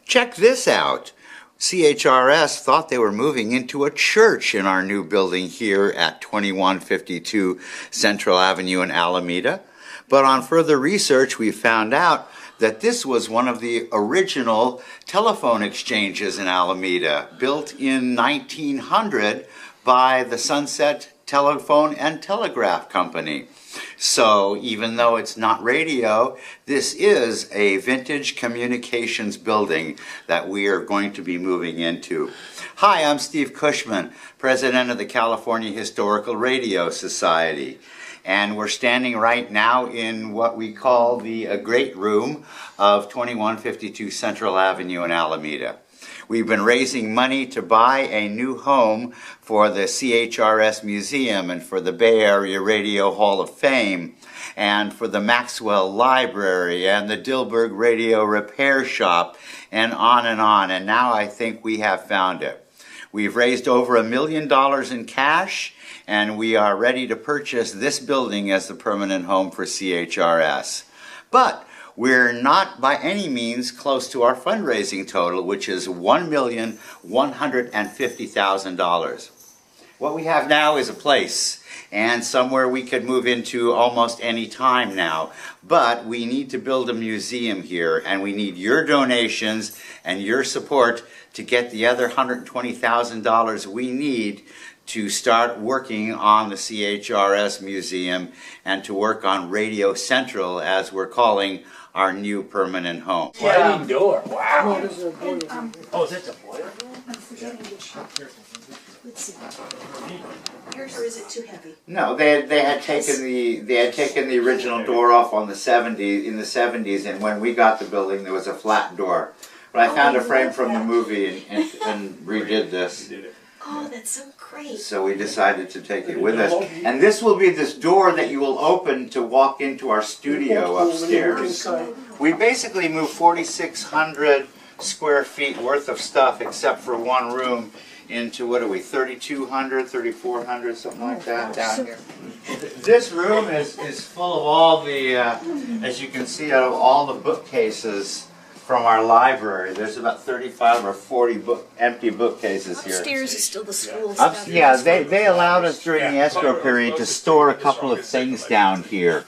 Check this out. CHRS thought they were moving into a church in our new building here at 2152 Central Avenue in Alameda. But on further research, we found out that this was one of the original telephone exchanges in Alameda, built in 1900 by the Sunset Telephone and Telegraph Company. So even though it's not radio, this is a vintage communications building that we are going to be moving into. Hi, I'm Steve Kushman, president of the California Historical Radio Society. And we're standing right now in what we call the Great Room of 2152 Central Avenue in Alameda. We've been raising money to buy a new home for the CHRS Museum and for the Bay Area Radio Hall of Fame and for the Maxwell Library and the Dilberg Radio Repair Shop and on. And now I think we have found it. We've raised over $1 million in cash, and we are ready to purchase this building as the permanent home for CHRS. But we're not by any means close to our fundraising total, which is $1,150,000. What we have now is a place and somewhere we could move into almost any time now. But we need to build a museum here, and we need your donations and your support to get the other $120,000 we need to start working on the CHRS Museum and to work on Radio Central, as we're calling our new permanent home. Sliding door. Wow. Oh, is that the boiler? I'm forgetting which. Let's see. Yours, or is it too heavy? No, they had taken the original door off in the 70s, and when we got the building, there was a flat door. But I found a frame from the movie and redid this. Oh, that's so great. So we decided to take it with us. And this will be this door that you will open to walk into our studio upstairs. We basically moved 4,600 square feet worth of stuff, except for one room, into, what are we, 3,200, 3,400, something like that down here. This room is full of all the, as you can see, of all the bookcases from our library. There's about 35 or 40 empty bookcases here. Upstairs is still the school stuff. Yeah, they allowed us during the escrow period to store a couple of things down here.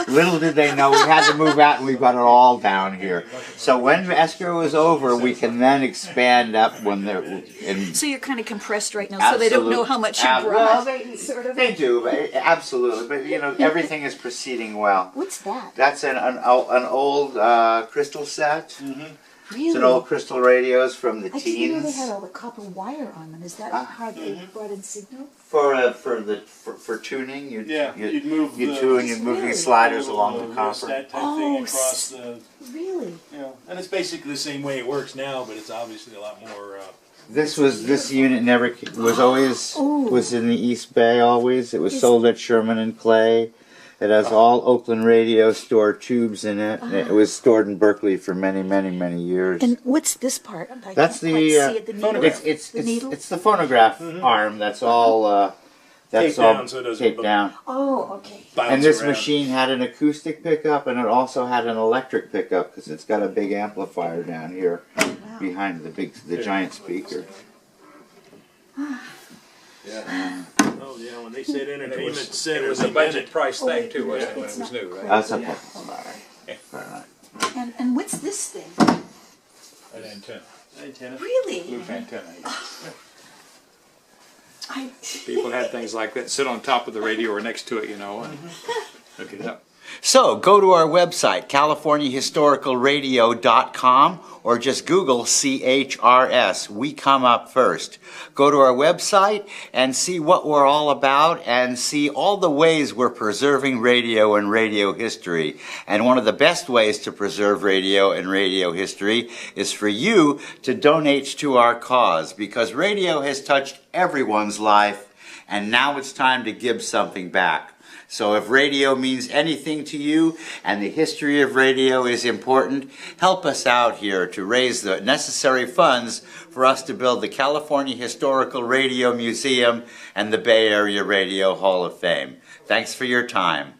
Little did they know we had to move out and we've got it all down here. So when escrow is over, we can then expand up when they're in. So you're kind of compressed right now, so they don't know how much you Well, brought. they do, but absolutely. But you know, everything is proceeding well. What's that? That's an old crystal set. Really? It's an old crystal radios from the I didn't know they teens. had all the copper wire on them. Is that how they brought in signal? For tuning, you'd move these sliders along the copper. That type thing across the. Really? Yeah, and it's basically the same way it works now, but it's obviously a lot more. This unit never was in the East Bay always. It was sold at Sherman and Clay. It has all Oakland radio store tubes in it. It was stored in Berkeley for many, many, many years. And what's this part? That's the phonograph. It's the phonograph arm. That's all. That's all taped down. Oh, okay. And this machine had an acoustic pickup, and it also had an electric pickup because it's got a big amplifier down here behind the giant speaker. Yeah. Oh yeah, when they said entertainment center, It was a budget price thing too, wasn't it, when it was new, right? That's okay. And what's this thing? An antenna. Really? Loop antenna. I People had things like that sit on top of the radio or next to it, you know, and hook it up. So go to our website, CaliforniaHistoricalRadio.com, or just Google CHRS. We come up first. Go to our website and see what we're all about and see all the ways we're preserving radio and radio history. And one of the best ways to preserve radio and radio history is for you to donate to our cause, because radio has touched everyone's life, and now it's time to give something back. So if radio means anything to you and the history of radio is important, help us out here to raise the necessary funds for us to build the California Historical Radio Museum and the Bay Area Radio Hall of Fame. Thanks for your time.